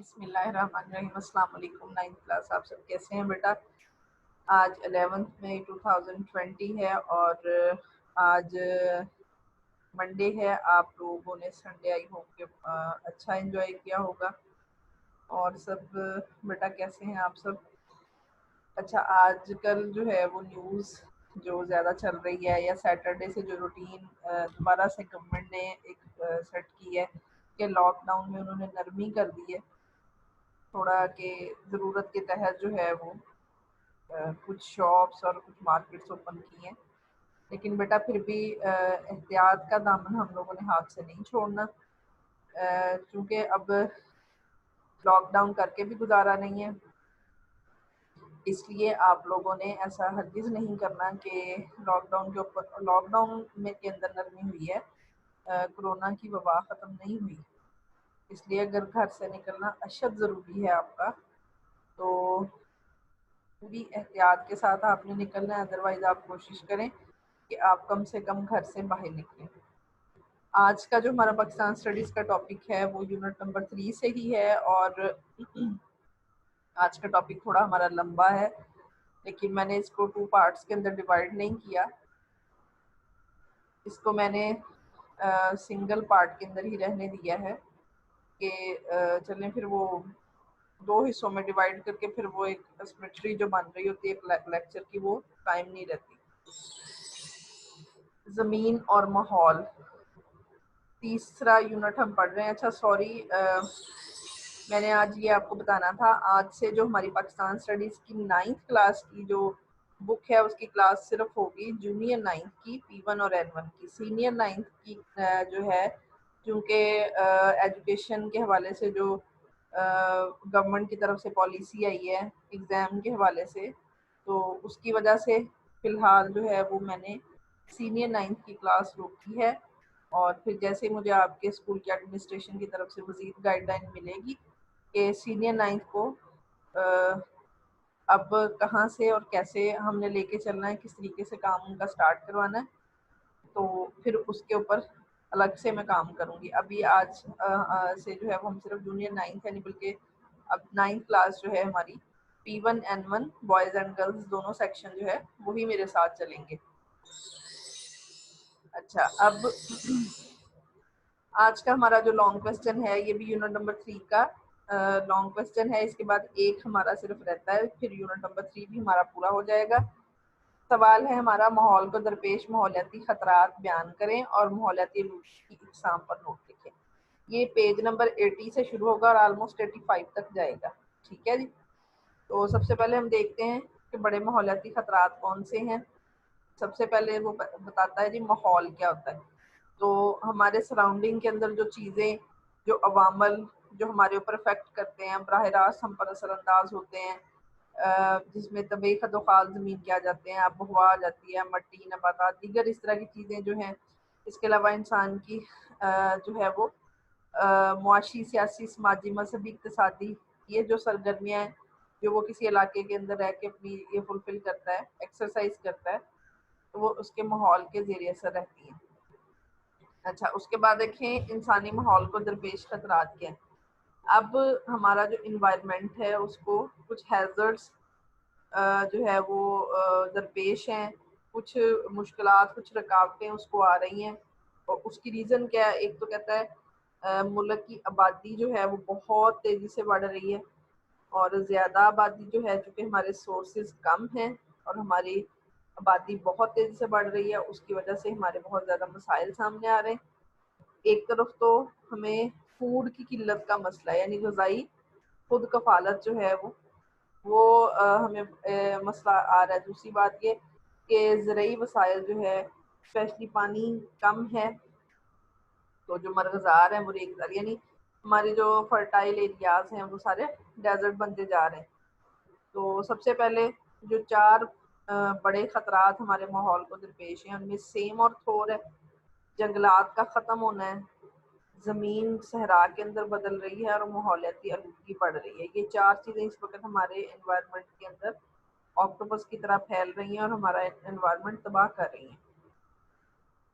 بسم اللہ الرحمن الرحیم۔ السلام علیکم 9th کلاس، آپ سب کیسے ہیں بیٹا؟ آج 11 مئی 2020 ہے اور آج منڈے ہے۔ آپ لوگوں نے سنڈے آئی ہوپ کہ اچھا انجوائے کیا ہوگا۔ اور سب بیٹا کیسے ہیں آپ سب؟ اچھا، آج کل جو ہے وہ نیوز جو زیادہ چل رہی ہے، یا سیٹرڈے سے جو روٹین دوبارہ سے گورنمنٹ نے ایک سیٹ کی ہے کہ لاک ڈاؤن میں انہوں نے نرمی کر دی ہے تھوڑا، کہ ضرورت کے تحت جو ہے وہ کچھ شاپس اور کچھ مارکیٹس اوپن کی ہیں، لیکن بیٹا پھر بھی احتیاط کا دامن ہم لوگوں نے ہاتھ سے نہیں چھوڑنا، چونکہ اب لاک ڈاؤن کر کے بھی گزارا نہیں ہے۔ اس لیے آپ لوگوں نے ایسا ہرگز نہیں کرنا کہ لاک ڈاؤن کے اوپر، لاک ڈاؤن میں کے اندر نرمی ہوئی ہے، کرونا کی وبا ختم نہیں ہوئی، اس لیے اگر گھر سے نکلنا اشد ضروری ہے آپ کا تو پوری احتیاط کے ساتھ آپ نے نکلنا ہے، ادروائز آپ کوشش کریں کہ آپ کم سے کم گھر سے باہر نکلیں۔ آج کا جو ہمارا پاکستان اسٹڈیز کا ٹاپک ہے وہ یونٹ نمبر 3 سے ہی ہے، اور آج کا ٹاپک تھوڑا ہمارا لمبا ہے، لیکن میں نے اس کو 2 پارٹس کے اندر ڈیوائڈ نہیں کیا، اس کو میں نے سنگل پارٹ کے اندر ہی رہنے دیا ہے کہ چلیں پھر وہ 2 حصوں میں ڈیوائڈ کر کے پھر وہ ایک اسپیچری جو بن رہی ہوتی ہے ایک لیکچر کی، وہ قائم نہیں رہتی۔ زمین اور ماحول، تیسرا یونٹ ہم پڑھ رہے ہیں۔ اچھا سوری، میں نے آج یہ آپ کو بتانا تھا، آج سے جو ہماری پاکستان اسٹڈیز کی 9th کلاس کی جو بک ہے اس کی کلاس صرف ہوگی جونیئر 9th کی P1 اور N1 کی۔ سینئر 9th کی جو ہے، کیونکہ ایجوکیشن کے حوالے سے جو گورنمنٹ کی طرف سے پالیسی آئی ہے ایگزام کے حوالے سے، تو اس کی وجہ سے فی الحال جو ہے وہ میں نے سینئر 9th کی کلاس روکی ہے، اور پھر جیسے مجھے آپ کے اسکول کے ایڈمنسٹریشن کی طرف سے مزید گائیڈ لائن ملے گی کہ سینئر 9th کو اب کہاں سے اور کیسے ہم نے لے کے چلنا ہے، کس طریقے سے کام ان کا سٹارٹ کروانا ہے، تو پھر اس کے اوپر الگ سے میں کام کروں گی۔ ابھی آج سے جو ہے وہ ہم صرف جونیئر 9th ہے نہیں، بلکہ اب 9th کلاس جو ہے ہماری P1 N1 boys and girls دونوں سیکشن جو ہے وہی میرے ساتھ چلیں گے۔ اچھا، اب آج کا ہمارا جو لانگ کوسچن ہے یہ بھی یونٹ نمبر 3 کا لانگ کوسچن ہے، اس کے بعد ایک ہمارا صرف رہتا ہے، پھر یونٹ نمبر 3 بھی ہمارا پورا ہو جائے گا۔ سوال ہے ہمارا، ماحول کو درپیش ماحولیاتی خطرات بیان کریں اور ماحولیاتی آلودگی کی اقسام پر نوٹ لکھیں۔ یہ پیج نمبر 80 سے شروع ہوگا اور آلموسٹ 85 تک جائے گا، ٹھیک ہے جی۔ تو سب سے پہلے ہم دیکھتے ہیں کہ بڑے ماحولیاتی خطرات کون سے ہیں۔ سب سے پہلے وہ بتاتا ہے جی ماحول کیا ہوتا ہے، تو ہمارے سراؤنڈنگ کے اندر جو چیزیں، جو عوامل جو ہمارے اوپر افیکٹ کرتے ہیں، براہ راست ہم پر اثر انداز ہوتے ہیں، جس میں طبعی خدوخال زمین کے آ جاتے ہیں، آب و ہوا آ جاتی ہے، مٹی، نباتات، دیگر اس طرح کی چیزیں جو ہیں۔ اس کے علاوہ انسان کی جو ہے وہ معاشی، سیاسی، سماجی، مذہبی، اقتصادی یہ جو سرگرمیاں ہیں جو وہ کسی علاقے کے اندر رہ کے اپنی یہ فلفل کرتا ہے، ایکسرسائز کرتا ہے، تو وہ اس کے ماحول کے زیر اثر رہتی ہیں۔ اچھا، اس کے بعد دیکھیں انسانی ماحول کو درپیش خطرات کیا ہیں۔ اب ہمارا جو انوائرمنٹ ہے اس کو کچھ ہیزرڈس جو ہے وہ درپیش ہیں، کچھ مشکلات، کچھ رکاوٹیں اس کو آ رہی ہیں، اور اس کی ریزن کیا ہے؟ ایک تو کہتا ہے ملک کی آبادی جو ہے وہ بہت تیزی سے بڑھ رہی ہے، اور زیادہ آبادی جو ہے چونکہ ہمارے سورسز کم ہیں اور ہماری آبادی بہت تیزی سے بڑھ رہی ہے، اس کی وجہ سے ہمارے بہت زیادہ مسائل سامنے آ رہے ہیں۔ ایک طرف تو ہمیں فوڈ کی قلت کا مسئلہ ہے، یعنی غذائی خود کفالت جو ہے وہ ہمیں مسئلہ آ رہا ہے۔ دوسری بات یہ کہ زرعی وسائل جو ہے، اسپیشلی پانی کم ہے، تو جو مرغزار ہیں وہ ریگزار، یعنی ہمارے جو فرٹائل ایریاز ہیں وہ سارے ڈیزرٹ بنتے جا رہے ہیں۔ تو سب سے پہلے جو 4 بڑے خطرات ہمارے ماحول کو درپیش ہیں ان میں سیم اور تھور ہے، جنگلات کا ختم ہونا ہے، زمین صحرا کے اندر بدل رہی ہے، اور ماحولیاتی آلودگی بڑھ رہی ہے۔ یہ 4 چیزیں اس وقت ہمارے انوائرمنٹ کے اندر آکٹوپس کی طرح پھیل رہی ہیں اور ہمارا انوائرمنٹ تباہ کر رہی ہیں۔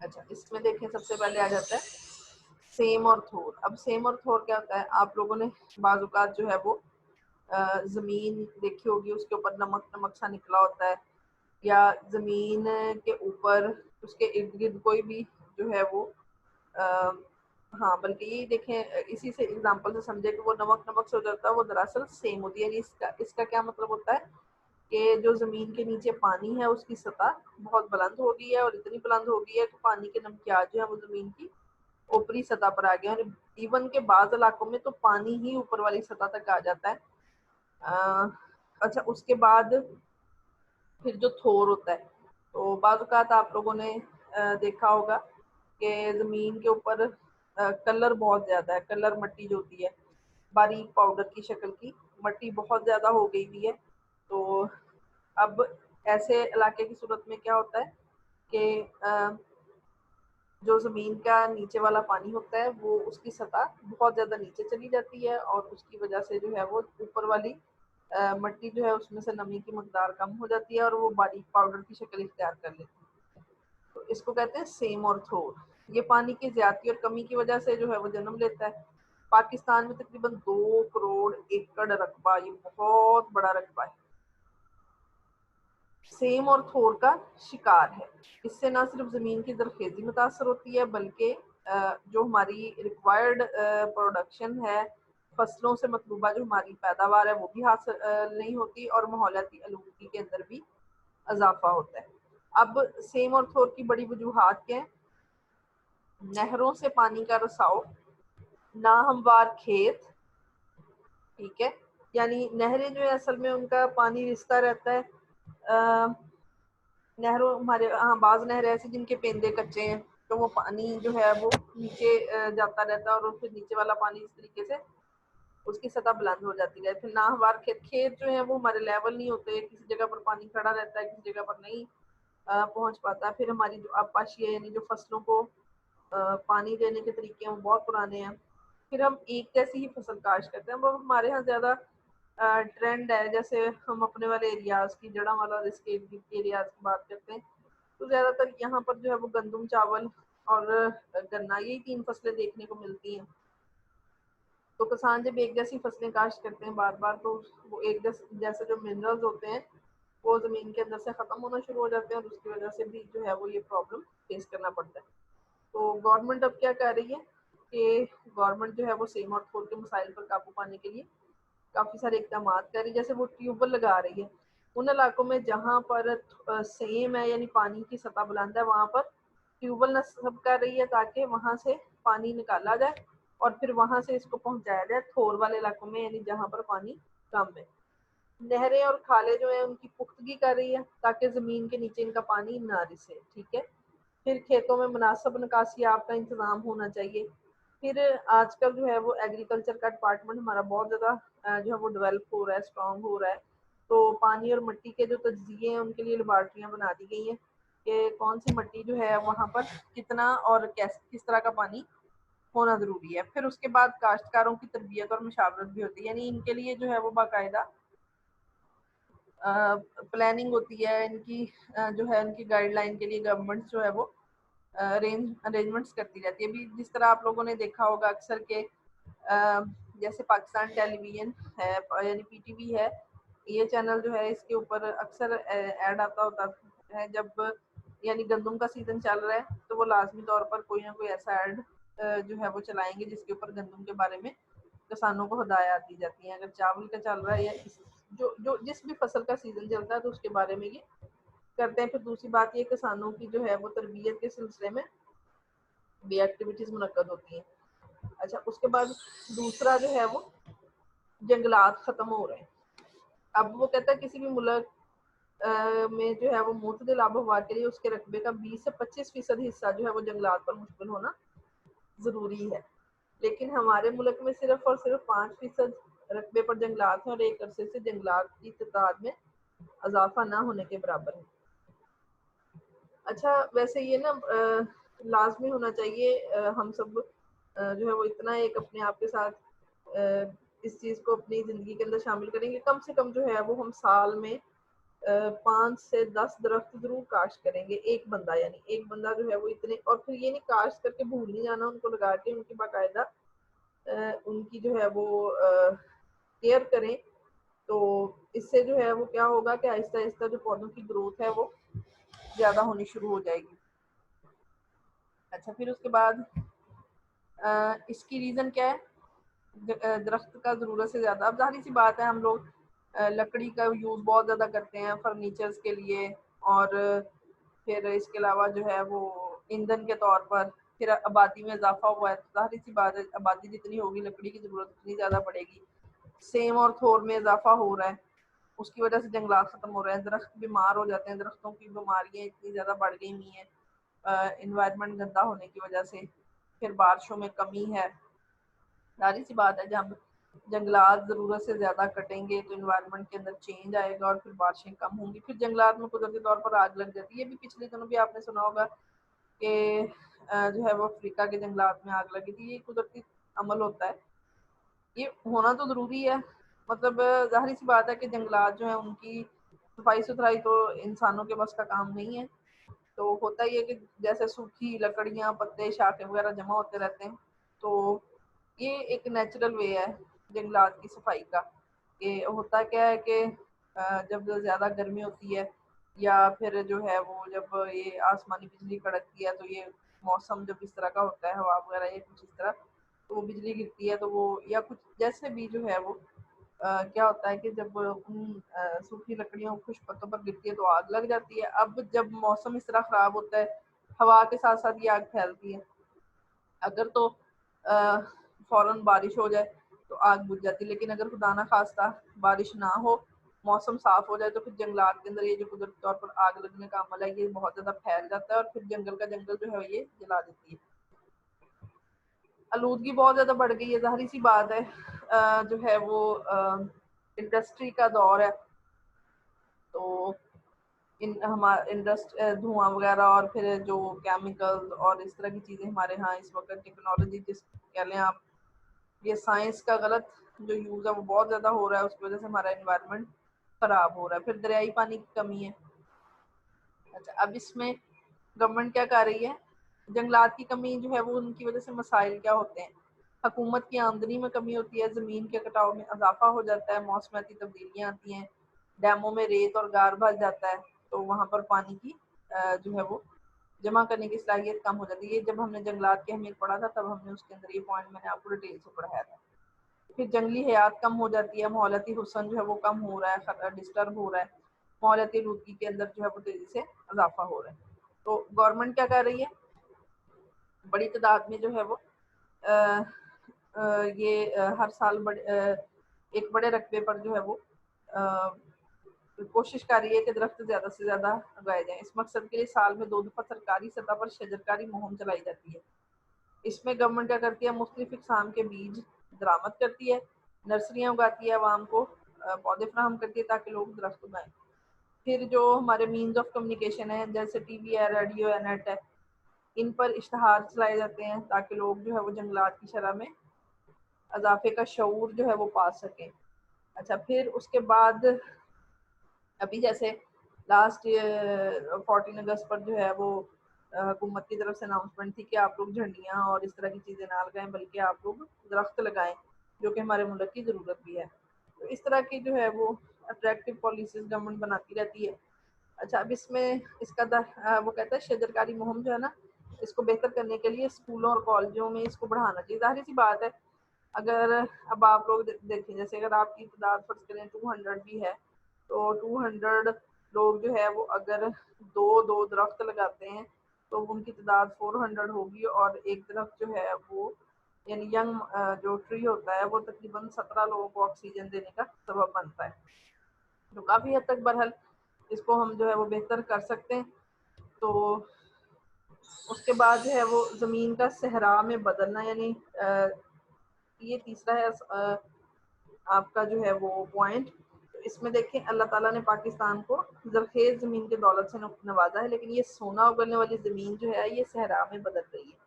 اچھا، اس میں دیکھیں سب سے پہلے آ جاتا ہے سیم اور تھور. اب سیم اور تھور کیا ہوتا ہے؟ آپ لوگوں نے بعض اوقات جو ہے وہ زمین دیکھی ہوگی، اس کے اوپر نمک نمک سا نکلا ہوتا ہے، یا زمین کے اوپر اس کے ارد گرد کوئی بھی جو ہے وہ ہاں بلکہ یہ دیکھیں اسی سے اگزامپل سے سمجھے کہ وہ نمک نمک سے ہو جاتا ہے، وہ دراصل سیم ہوتی ہے. یعنی اس کا کیا مطلب ہوتا ہے کہ جو زمین کے نیچے پانی ہے اس کی سطح بہت بلند ہو گئی ہے، اور اتنی بلند ہو گئی ہے کہ پانی کے نمکیات جو ہے وہ زمین کی اوپری سطح پر آ گیا. اور ایون کے بعض علاقوں میں تو پانی ہی اوپر والی سطح تک آ جاتا ہے. اچھا اس کے بعد پھر جو تھور ہوتا ہے، تو بعض اوقات آپ لوگوں نے دیکھا ہوگا کہ زمین کے اوپر کلر بہت زیادہ ہے. کلر مٹی جو ہوتی ہے باریک پاؤڈر کی شکل کی مٹی بہت زیادہ ہو گئی ہوئی ہے. تو اب ایسے علاقے کی صورت میں کیا ہوتا ہے کہ جو زمین کا نیچے والا پانی ہوتا ہے وہ اس کی سطح بہت زیادہ نیچے چلی جاتی ہے، اور اس کی وجہ سے جو ہے وہ اوپر والی مٹی جو ہے اس میں سے نمی کی مقدار کم ہو جاتی ہے، اور وہ باریک پاؤڈر کی شکل اختیار کر لیتی ہے. تو اس کو کہتے ہیں سیم اور تھور. یہ پانی کی زیادتی اور کمی کی وجہ سے جو ہے وہ جنم لیتا ہے. پاکستان میں تقریباً 2 کروڑ ایکڑ رقبہ، یہ بہت بڑا رقبہ ہے، سیم اور تھور کا شکار ہے. اس سے نہ صرف زمین کی زرخیزی متاثر ہوتی ہے بلکہ جو ہماری ریکوائرڈ پروڈکشن ہے، فصلوں سے مطلوبہ جو ہماری پیداوار ہے وہ بھی حاصل نہیں ہوتی، اور ماحولیاتی آلودگی کے اندر بھی اضافہ ہوتا ہے. اب سیم اور تھور کی بڑی وجوہات کیا ہیں؟ نہروں سے پانی کا رساؤ، ناہموار کھیت، ٹھیک ہے، یعنی نہریں جو ہے اصل میں ان کا پانی رستا رہتا ہے. نہروں ہمارے بعض نہریں ایسی جن کے پیندے کچے ہیں، تو وہ پانی جو ہے وہ نیچے جاتا رہتا ہے، اور پھر نیچے والا پانی اس طریقے سے اس کی سطح بلند ہو جاتی ہے. پھر ناہموار کھیت جو ہیں وہ ہمارے لیول نہیں ہوتے، کسی جگہ پر پانی کھڑا رہتا ہے، کسی جگہ پر نہیں پہنچ پاتا. پھر ہماری جو آبپاشی ہے، یعنی جو فصلوں کو پانی دینے کے طریقے ہیں وہ بہت پرانے ہیں. پھر ہم ایک جیسی ہی فصل کاشت کرتے ہیں. وہ ہمارے ہاں زیادہ ٹرینڈ ہے، جیسے ہم اپنے والے ایریاز کی جڑا والا ایریاز کی بات کرتے ہیں تو زیادہ تر یہاں پر جو ہے وہ گندم، چاول اور گنا، یہی 3 فصلیں دیکھنے کو ملتی ہیں. تو کسان جب ایک جیسی فصلیں کاشت کرتے ہیں بار بار، تو وہ ایک جیسے جو منرلز ہوتے ہیں وہ زمین کے اندر سے ختم ہونا شروع ہو جاتے ہیں، اور اس کی وجہ سے بھی جو ہے وہ یہ پرابلم فیس کرنا پڑتا ہے. تو گورنمنٹ اب کیا کر رہی ہے کہ گورنمنٹ جو ہے وہ سیم اور تھور کے مسائل پر قابو پانے کے لیے کافی سارے اقدامات کر رہی ہے. جیسے وہ ٹیوب ویل لگا رہی ہے ان علاقوں میں جہاں پر سیم ہے، یعنی پانی کی سطح بلند ہے، وہاں پر ٹیوب ویل نصب کر رہی ہے تاکہ وہاں سے پانی نکالا جائے اور پھر وہاں سے اس کو پہنچایا جائے تھور والے علاقوں میں، یعنی جہاں پر پانی کم ہے. نہریں اور کھالیں جو ہیں ان کی پختگی کر رہی ہے تاکہ زمین کے نیچے ان کا پانی نہ رسے، ٹھیک ہے. پھر کھیتوں میں مناسب نکاسیاب کا انتظام ہونا چاہیے. پھر آج کل جو ہے وہ ایگریکلچر کا ڈپارٹمنٹ ہمارا بہت زیادہ جو ہے وہ ڈیولپ ہو رہا ہے، اسٹرانگ ہو رہا ہے. تو پانی اور مٹی کے جو تجزیے ہیں ان کے لیے لیبارٹریاں بنا دی گئی ہیں کہ کون سی مٹی جو ہے وہاں پر کتنا اور کس طرح کا پانی ہونا ضروری ہے. پھر اس کے بعد کاشتکاروں کی تربیت اور مشاورت بھی ہوتی ہے، یعنی ان کے لیے جو ہے وہ باقاعدہ پلاننگ ہوتی ہے. ان کی جو ہے ان کی گائیڈ لائن کے لیے گورنمنٹ جو ہے وہ ارینجمنٹس کرتی رہتی ہے. ابھی جس طرح آپ لوگوں نے دیکھا ہوگا اکثر کہ جیسے پاکستان ٹیلی ویژن ہے، یعنی PTV ہے، یہ چینل جو ہے اس کے اوپر اکثر ایڈ آتا ہوتا ہے. جب یعنی گندم کا سیزن چل رہا ہے تو وہ لازمی طور پر کوئی نہ کوئی ایسا ایڈ جو ہے وہ چلائیں گے جس کے اوپر گندم کے بارے میں کسانوں کو ہدایات دی جاتی ہیں. اگر چاول کا چل رہا ہے یا جو جس بھی فصل کا سیزن چلتا ہے تو اس کے بارے میں یہ کرتے ہیں. پھر دوسری بات یہ کسانوں کی جو ہے وہ تربیت کے سلسلے میں بھی ایکٹیویٹیز منعقد ہوتی ہیں. اچھا اس کے بعد دوسرا جو ہے وہ جنگلات ختم ہو رہے ہیں. اب وہ کہتا ہے کسی بھی ملک میں جو ہے وہ معتدل آب و ہوا کے لیے اس کے رقبے کا 20 سے 25% حصہ جو ہے وہ جنگلات پر مشتمل ہونا ضروری ہے. لیکن ہمارے ملک میں صرف اور صرف 5% رقبے پر جنگلات ہیں، اور ایک عرصے سے جنگلات کی تعداد میں اضافہ نہ ہونے کے برابر ہے. اچھا ویسے یہ نا لازمی ہونا چاہیے ہم سب جو ہے وہ اتنا ایک اپنے آپ کے ساتھ اس چیز کو اپنی زندگی کے اندر شامل کریں گے، کم سے کم جو ہے وہ ہم سال میں 5 سے 10 درخت ضرور کاشت کریں گے، ایک بندہ، یعنی ایک بندہ جو ہے وہ اتنے، اور پھر یہ نہیں کاشت کر کے بھول نہیں جانا، ان کو لگا کے ان کی باقاعدہ ان کی جو ہے وہ کیئر کریں. تو اس سے جو ہے وہ کیا ہوگا کہ آہستہ آہستہ جو پودوں کی گروتھ ہے وہ زیادہ ہونی شروع ہو جائے گی. اچھا، پھر اس کے بعد اس کی ریزن کیا ہے؟ درخت کا ضرورت سے زیادہ، اب ظاہری سی بات ہے ہم لوگ لکڑی کا یوز بہت زیادہ کرتے ہیں فرنیچرز کے لیے، اور پھر اس کے علاوہ جو ہے وہ ایندھن کے طور پر. پھر آبادی میں اضافہ ہوا ہے، تو ظاہری سی بات ہے آبادی جتنی ہوگی لکڑی کی ضرورت اتنی زیادہ پڑے گی. سیم اور تھور میں اضافہ ہو رہا ہے، اس کی وجہ سے جنگلات ختم ہو رہے ہیں، درخت بیمار ہو جاتے ہیں، درختوں کی بیماریاں اتنی زیادہ بڑھ گئی ہوئی ہیں انوائرمنٹ گندا ہونے کی وجہ سے. پھر بارشوں میں کمی ہے. ظاہری سی بات ہے جب جنگلات ضرورت سے زیادہ کٹیں گے تو انوائرمنٹ کے اندر چینج آئے گا اور پھر بارشیں کم ہوں گی. پھر جنگلات میں قدرتی طور پر آگ لگ جاتی ہے. یہ بھی پچھلے دنوں بھی آپ نے سنا ہوگا کہ جو ہے وہ افریقہ کے جنگلات میں آگ لگی تھی. یہ قدرتی عمل ہوتا ہے، یہ ہونا تو ضروری ہے. مطلب ظاہری سی بات ہے کہ جنگلات جو ہیں ان کی صفائی ستھرائی تو انسانوں کے بس کا کام نہیں ہے. تو ہوتا ہی ہے کہ جیسے سوکھی لکڑیاں، پتے، شاخیں وغیرہ جمع ہوتے رہتے ہیں. تو یہ ایک نیچرل وے ہے جنگلات کی صفائی کا. کہ ہوتا کیا ہے کہ جب زیادہ گرمی ہوتی ہے یا پھر جو ہے وہ جب یہ آسمانی بجلی کڑکتی ہے تو یہ موسم جب اس طرح کا ہوتا ہے، ہوا وغیرہ یا کچھ اس طرح، تو وہ بجلی گرتی ہے تو وہ یا کچھ جیسے بھی جو ہے وہ کیا ہوتا ہے کہ جب ان سوکھی لکڑیوں خشک پتوں پر گرتی ہے تو آگ لگ جاتی ہے. اب جب موسم اس طرح خراب ہوتا ہے، ہوا کے ساتھ ساتھ یہ آگ پھیلتی ہے. اگر تو فوراً بارش ہو جائے تو آگ بجھ جاتی، لیکن اگر خدا نہ خواستہ بارش نہ ہو، موسم صاف ہو جائے، تو پھر جنگلات کے اندر یہ جو قدرتی طور پر آگ لگنے کا عمل ہے یہ بہت زیادہ پھیل جاتا ہے اور پھر جنگل کا جنگل جو ہے یہ جلا دیتی ہے. آلودگی بہت زیادہ بڑھ گئی ہے. ظاہری سی بات ہے جو ہے وہ انڈسٹری کا دور ہے، تو دھواں وغیرہ اور پھر جو کیمیکل اور اس طرح کی چیزیں ہمارے ہاں اس وقت ٹیکنالوجی جس کہہ لیں آپ، یہ سائنس کا غلط جو یوز ہے وہ بہت زیادہ ہو رہا ہے. اس کی وجہ سے ہمارا انوائرمنٹ خراب ہو رہا ہے. پھر دریائی پانی کی کمی ہے. اچھا، اب اس میں گورنمنٹ کیا کر رہی ہے؟ جنگلات کی کمی جو ہے وہ ان کی وجہ سے مسائل کیا ہوتے ہیں؟ حکومت کی آمدنی میں کمی ہوتی ہے، زمین کے کٹاؤ میں اضافہ ہو جاتا ہے، موسمیاتی تبدیلیاں آتی ہیں، ڈیموں میں ریت اور گار بھر جاتا ہے تو وہاں پر پانی کی جو ہے وہ جمع کرنے کی صلاحیت کم ہو جاتی ہے. یہ جب ہم نے جنگلات کی اہمیت پڑھا تھا تب ہم نے اس کے اندر یہ پوائنٹ میں نے آپ کو ڈیٹیل سے پڑھایا تھا. پھر جنگلی حیات کم ہو جاتی ہے، ماحولیاتی حسن جو ہے وہ کم ہو رہا ہے، ڈسٹرب ہو رہا ہے، ماحولیاتی آلودگی کے اندر جو ہے وہ تیزی سے اضافہ ہو رہا ہے. تو گورنمنٹ کیا کر رہی ہے؟ بڑی تعداد میں جو ہے وہ یہ ہر سال ایک بڑے رقبے پر جو ہے وہ کوشش کر رہی ہے کہ درخت زیادہ سے زیادہ اگائے جائیں. اس مقصد کے لیے سال میں 2 دفعہ سرکاری سطح پر شجرکاری مہم چلائی جاتی ہے. اس میں گورنمنٹ کیا کرتی ہے؟ مختلف اقسام کے بیج درآمد کرتی ہے، نرسریاں اگاتی ہے، عوام کو پودے فراہم کرتی ہے تاکہ لوگ درخت اگائیں. پھر جو ہمارے مینز آف کمیونیکیشن ہیں جیسے ٹی وی ہے، ریڈیو ہے، نیٹ ہے، ان پر اشتہار چلائے جاتے ہیں تاکہ لوگ جو ہے وہ جنگلات کی شرح میں اضافے کا شعور جو ہے وہ پا سکیں. اچھا، پھر اس کے بعد ابھی جیسے لاسٹ 14 اگست پر جو ہے وہ حکومت کی طرف سے اناؤنسمنٹ تھی کہ آپ لوگ جھنڈیاں اور اس طرح کی چیزیں نہ لگائیں بلکہ آپ لوگ درخت لگائیں، جو کہ ہمارے ملک کی ضرورت بھی ہے. تو اس طرح کی جو ہے وہ اٹریکٹیو پالیسیز گورنمنٹ بناتی رہتی ہے. اچھا، اب اس میں اس کا وہ کہتا ہے شجرکاری مہم جو ہے نا، اس کو بہتر کرنے کے لیے اسکولوں اور کالجوں میں اس کو بڑھانا چاہیے. ظاہری سی بات ہے اگر اب آپ لوگ دیکھیں جیسے اگر آپ کی تعداد فرض کریں 200 بھی ہے تو 200 لوگ جو ہے وہ اگر دو درخت لگاتے ہیں تو ان کی تعداد 400 ہوگی، اور ایک درخت جو ہے وہ یعنی ینگ جو ٹری ہوتا ہے وہ تقریباً 17 لوگوں کو آکسیجن دینے کا سبب بنتا ہے. تو کافی حد تک بہرحال اس کو ہم جو ہے وہ بہتر کر سکتے ہیں. تو اس کے بعد جو ہے وہ زمین کا صحرا میں بدلنا، یعنی یہ تیسرا ہے آپ کا جو ہے وہ پوائنٹ. اس میں دیکھیں اللہ تعالیٰ نے پاکستان کو زرخیز زمین کے دولت سے نوازا ہے، لیکن یہ سونا اگلنے والی زمین جو ہے یہ صحرا میں بدل رہی ہے.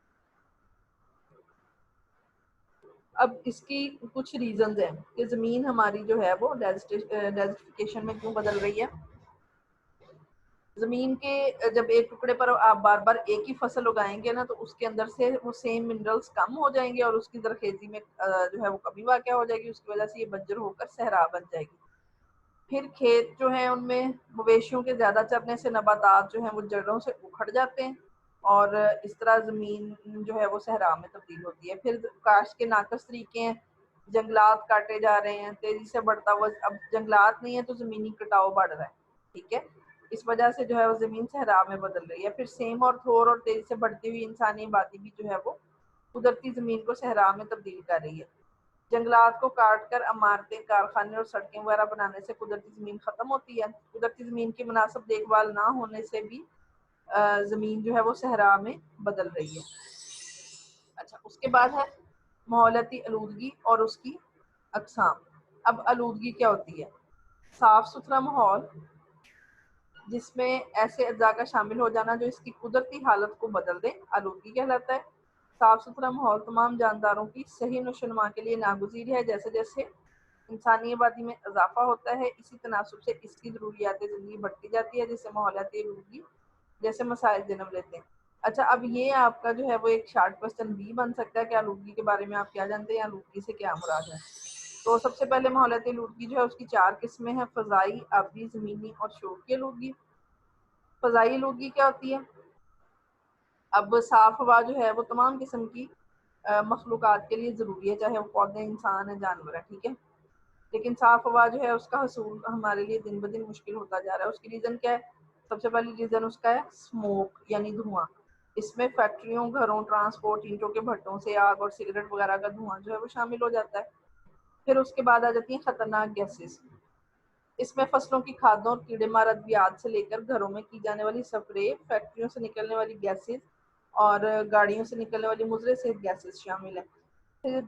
اب اس کی کچھ ریزنز ہیں کہ زمین ہماری جو ہے وہ ڈیزرٹیفیکیشن میں کیوں بدل رہی ہے. زمین کے جب ایک ٹکڑے پر آپ بار بار ایک ہی فصل اگائیں گے نا تو اس کے اندر سے وہ سیم منرلز کم ہو جائیں گے اور اس کی زرخیزی میں جو ہے وہ کمی واقع ہو جائے گی، اس کی وجہ سے یہ بنجر ہو کر صحرا بن جائے گی۔ پھر کھیت جو ہیں ان میں مویشیوں کے زیادہ چرنے سے نباتات جو ہیں وہ جڑوں سے اکھڑ جاتے ہیں اور اس طرح زمین جو ہے وہ صحرا میں تبدیل ہوتی ہے۔ پھر کاشت کے ناقص طریقے ہیں، جنگلات کاٹے جا رہے ہیں، تیزی سے بڑھتا ہوا، اب جنگلات نہیں ہے تو زمینی کٹاؤ بڑھ رہا ہے، ٹھیک ہے، اس وجہ سے جو ہے وہ زمین صحرا میں بدل رہی ہے۔ پھر سیم اور تھور اور تیزی سے بڑھتی ہوئی انسانی آبادی بھی جو ہے وہ قدرتی زمین کو صحرا میں تبدیل کر رہی ہے۔ جنگلات کو کاٹ کر عمارتیں، کارخانے اور سڑکیں وغیرہ بنانے سے قدرتی زمین ختم ہوتی ہے۔ قدرتی زمین کی مناسب دیکھ بھال نہ ہونے سے بھی زمین جو ہے وہ صحرا میں بدل رہی ہے۔ اچھا، اس کے بعد ہے ماحولیاتی آلودگی اور اس کی اقسام۔ اب آلودگی کیا ہوتی ہے؟ صاف ستھرا ماحول جس میں ایسے اجزاء کا شامل ہو جانا جو اس کی قدرتی حالت کو بدل دے، آلودگی کہلاتا ہے۔ صاف ستھرا ماحول تمام جانداروں کی صحیح نشو و نما کے لیے ناگزیر ہے۔ جیسے جیسے انسانی آبادی میں اضافہ ہوتا ہے، اسی تناسب سے اس کی ضروریات زندگی بڑھتی جاتی ہے، جس سے ماحولیاتی آلودگی جیسے مسائل جنم لیتے ہیں۔ اچھا، اب یہ آپ کا جو ہے وہ ایک شارٹ کوسچن بھی بن سکتا ہے کہ آلودگی کے بارے میں آپ کیا جانتے ہیں، آلودگی سے کیا مراد ہے؟ تو سب سے پہلے ماحولیاتی آلودگی جو ہے اس کی 4 قسمیں ہیں: فضائی، آبی، زمینی اور شور کی آلودگی۔ فضائی آلودگی کیا ہوتی ہے؟ اب صاف ہوا جو ہے وہ تمام قسم کی مخلوقات کے لیے ضروری ہے، چاہے وہ پودے، انسان ہے، جانور ہے، ٹھیک ہے، لیکن صاف ہوا جو ہے اس کا حصول ہمارے لیے دن بدن مشکل ہوتا جا رہا ہے۔ اس کی ریزن کیا ہے؟ سب سے پہلی ریزن اس کا ہے اسموک یعنی دھواں۔ اس میں فیکٹریوں، گھروں، ٹرانسپورٹ، اینٹوں کے بھٹوں سے آگ اور سگریٹ وغیرہ کا دھواں جو ہے وہ شامل ہو جاتا ہے۔ پھر اس کے بعد آ جاتی ہیں خطرناک گیسز۔ اس میں فصلوں کی کھادوں اور کیڑے مار ادویات سے لے کر گھروں میں کی جانے والی سپرے، فیکٹریوں سے نکلنے والی گیسز اور گاڑیوں سے نکلنے والی مضر صحت گیسز شامل ہیں۔ پھر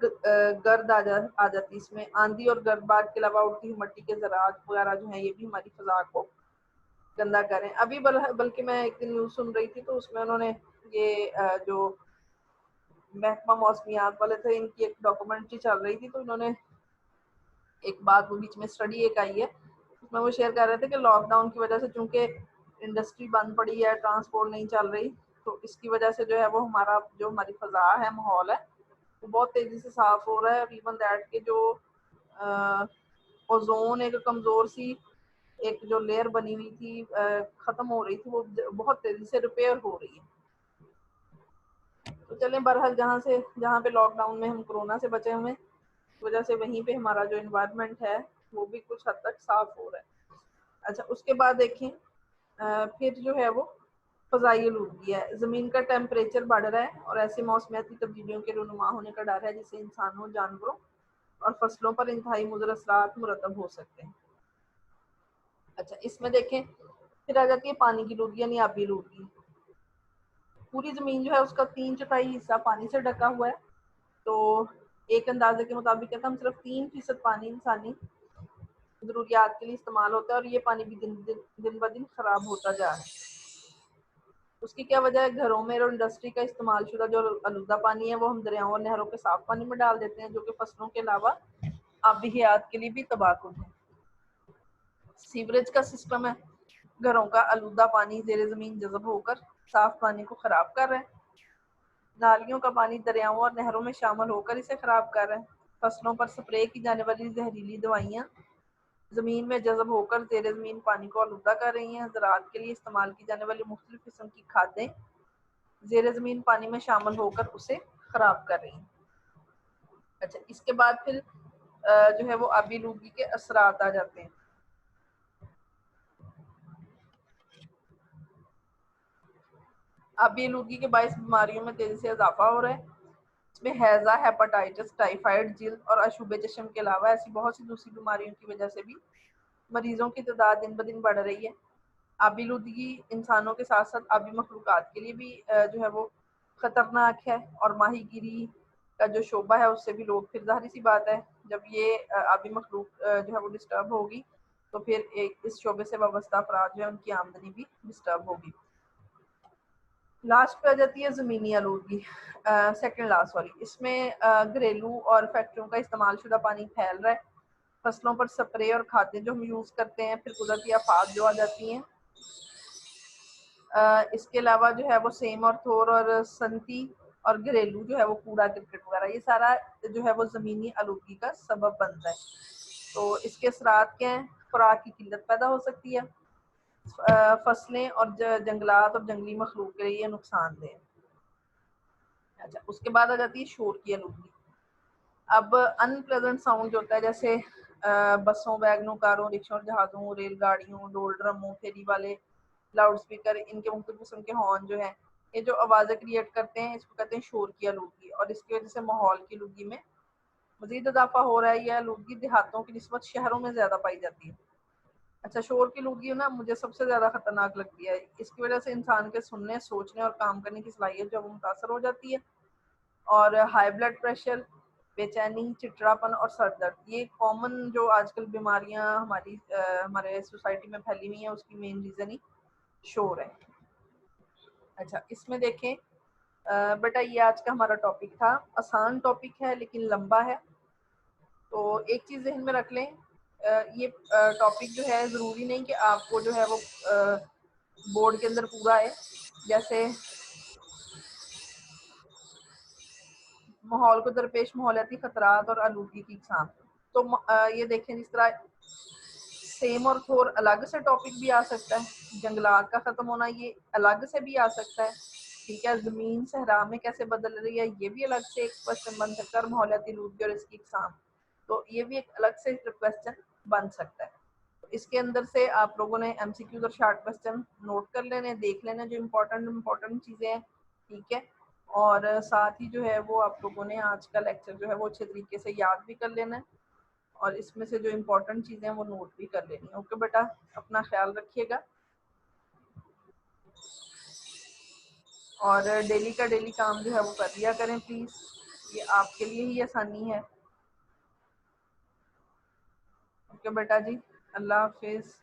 گرد آ جاتی اس میں، آندھی اور گرد باد کے علاوہ اڑتی ہوئی مٹی کے ذرات وغیرہ جو ہیں یہ بھی ہماری فضا کو گندا کر رہے ہیں۔ ابھی بلکہ میں ایک دن نیوز سن رہی تھی تو اس میں انہوں نے یہ جو محکمہ موسمیات والے تھے ان کی ایک ڈاکومنٹری چل رہی تھی، تو انہوں نے ایک بات وہ بیچ میں اسٹڈی ایک آئی ہے اس میں وہ شیئر کر رہے تھے کہ لاک ڈاؤن کی وجہ سے چونکہ انڈسٹری بند پڑی ہے، ٹرانسپورٹ نہیں چل رہی، تو اس کی وجہ سے جو ہے وہ ہماری فضا ہے، ماحول ہے، وہ بہت تیزی سے صاف ہو رہا ہے۔ ایون دیٹ کہ جو اوزون ایک کمزور سی ایک جو لیئر بنی ہوئی تھی ختم ہو رہی تھی، وہ بہت تیزی سے ریپیئر ہو رہی ہے۔ تو چلیں بہرحال جہاں پہ لاک ڈاؤن میں ہم کورونا سے بچے ہوئے اس وجہ سے وہیں پہ ہمارا جو انوائرمنٹ ہے وہ بھی کچھ حد تک صاف ہو رہا ہے۔ اچھا، اس کے بعد دیکھیں پھر جو ہے وہ فضائی آلودگی ہے۔ زمین کا ٹیمپریچر بڑھ رہا ہے اور ایسی موسمیاتی تبدیلیوں کے رونما ہونے کا ڈر ہے جس سے انسانوں، جانوروں اور فصلوں پر انتہائی مضر اثرات مرتب ہو سکتے ہیں۔ اچھا، اس میں دیکھیں پھر آ جاتی ہے پانی کی آلودگی یعنی آبی آلودگی۔ پوری زمین جو ہے اس کا 3/4 حصہ پانی سے ڈھکا ہوا ہے، تو ایک اندازے کے مطابق کہتا ہم صرف 3% پانی انسانی ضروریات کے لیے استعمال ہوتا ہے اور یہ پانی بھی دن بدن خراب ہوتا جا رہا ہے۔ اس کی کیا وجہ ہے؟ گھروں میں اور انڈسٹری کا استعمال شدہ جو آلودہ پانی ہے وہ ہم دریاؤں اور نہروں کے صاف پانی میں ڈال دیتے ہیں، جو کہ فصلوں کے علاوہ آبی حیات کے لیے بھی تباہ کن ہے۔ سیوریج کا سسٹم ہے، گھروں کا آلودہ پانی زیر زمین جذب ہو کر صاف پانی کو خراب کر رہے ہیں۔ نالیوں کا پانی دریاؤں اور نہروں میں شامل ہو کر اسے خراب کر رہے ہیں۔ فصلوں پر سپرے کی جانے والی زہریلی دوائیاں زمین میں جذب ہو کر زیر زمین پانی کو آلودہ کر رہی ہیں۔ زراعت کے لیے استعمال کی جانے والی مختلف قسم کی کھادیں زیر زمین پانی میں شامل ہو کر اسے خراب کر رہی ہیں۔ اچھا، اس کے بعد پھر جو ہے وہ آبی آلودگی کے اثرات آ جاتے ہیں۔ آبی آلودگی کے باعث بیماریوں میں تیزی سے اضافہ ہو رہا ہے۔ اس میں ہیضہ، ہیپاٹائٹس، ٹائیفائڈ، جلد اور عشوب چشم کے علاوہ ایسی بہت سی دوسری بیماریوں کی وجہ سے بھی مریضوں کی تعداد دن بدن بڑھ رہی ہے۔ آبی آلودگی انسانوں کے ساتھ ساتھ آبی مخلوقات کے لیے بھی جو ہے وہ خطرناک ہے، اور ماہی گیری کا جو شعبہ ہے اس سے بھی لوگ، پھر ظاہری سی بات ہے جب یہ آبی مخلوق جو ہے وہ ڈسٹرب ہوگی تو پھر اس شعبے سے وابستہ افراد جو ہے ان کی آمدنی بھی ڈسٹرب ہوگی۔ لاسٹ پہ آ جاتی ہے زمینی آلودگی، سیکنڈ لاسٹ والی۔ اس میں گھریلو اور فیکٹریوں کا استعمال شدہ پانی پھیل رہا ہے، فصلوں پر سپرے اور کھادیں جو ہم یوز کرتے ہیں، پھر قدرتی آفات جو آ جاتی ہیں، اس کے علاوہ جو ہے وہ سیم اور تھور اور سنتی اور گھریلو جو ہے وہ کوڑا کرکٹ وغیرہ، یہ سارا جو ہے وہ زمینی آلودگی کا سبب بنتا ہے. تو اس کے اثرات کیا ہیں؟ خوراک کی قلت پیدا ہو سکتی ہے، فصلیں اور جنگلات اور جنگلی مخلوق کے لیے نقصان دہ. اچھا، اس کے بعد آ جاتی ہے شور کی آلودگی. اب ان پلیزنٹ ساؤنڈ جو ہوتا ہے، جیسے بسوں، ویگنوں، کاروں، رکشوں اور جہازوں، ریل گاڑیوں، ڈول ڈرموں، پھیری والے، لاؤڈ اسپیکر، ان کے مختلف قسم کے ہارن جو ہیں، یہ جو آوازیں کریٹ کرتے ہیں، اس کو کہتے ہیں شور کی آلودگی. اور اس کی وجہ سے ماحول کی آلودگی میں مزید اضافہ ہو رہا ہے. یہ آلودگی دیہاتوں کی نسبت شہروں میں زیادہ پائی جاتی ہے. اچھا، شور کی آلودگی نا مجھے سب سے زیادہ خطرناک لگتی ہے. اس کی وجہ سے انسان کے سننے، سوچنے اور کام کرنے کی صلاحیت جو وہ متاثر ہو جاتی ہے. اور ہائی بلڈ پریشر، بے چینی، چڑچڑاپن اور سر درد، یہ کامن جو آج کل بیماریاں ہمارے سوسائٹی میں پھیلی ہوئی ہیں، اس کی مین ریزن ہی شور ہے. اچھا، اس میں دیکھیں بیٹا، یہ آج کا ہمارا ٹاپک تھا. آسان ٹاپک ہے لیکن لمبا ہے. تو ایک چیز ذہن میں رکھ لیں، یہ ٹاپک جو ہے ضروری نہیں کہ آپ کو جو ہے وہ بورڈ کے اندر پورا ہے. جیسے ماحول کو درپیش ماحولیاتی خطرات اور آلودگی کی اقسام. تو یہ دیکھیں، جس طرح سیم اور تھور الگ سے ٹاپک بھی آ سکتا ہے، جنگلات کا ختم ہونا یہ الگ سے بھی آ سکتا ہے. ٹھیک ہے، زمین صحرا میں کیسے بدل رہی ہے یہ بھی الگ سے ایک کوشچن بن سکتا ہے، اور ماحولیاتی آلودگی اور اس کی اقسام، تو یہ بھی ایک الگ سے کوشچن بن سکتا ہے. اس کے اندر سے آپ لوگوں نے ایم سی کیوز اور شارٹ کوشچن نوٹ کر لینے، دیکھ لینا جو امپورٹنٹ چیزیں ہیں. ٹھیک ہے، اور ساتھ ہی جو ہے وہ آپ لوگوں نے آج کا لیکچر جو ہے وہ اچھے طریقے سے یاد بھی کر لینا ہے، اور اس میں سے جو امپورٹنٹ چیزیں ہیں وہ نوٹ بھی کر لینی ہے. اوکے بیٹا، اپنا خیال رکھیے گا، اور ڈیلی کا ڈیلی کام جو ہے وہ کر لیا کریں پلیز، یہ آپ کے لیے ہی آسانی ہے. اوکے بیٹا جی، اللہ حافظ.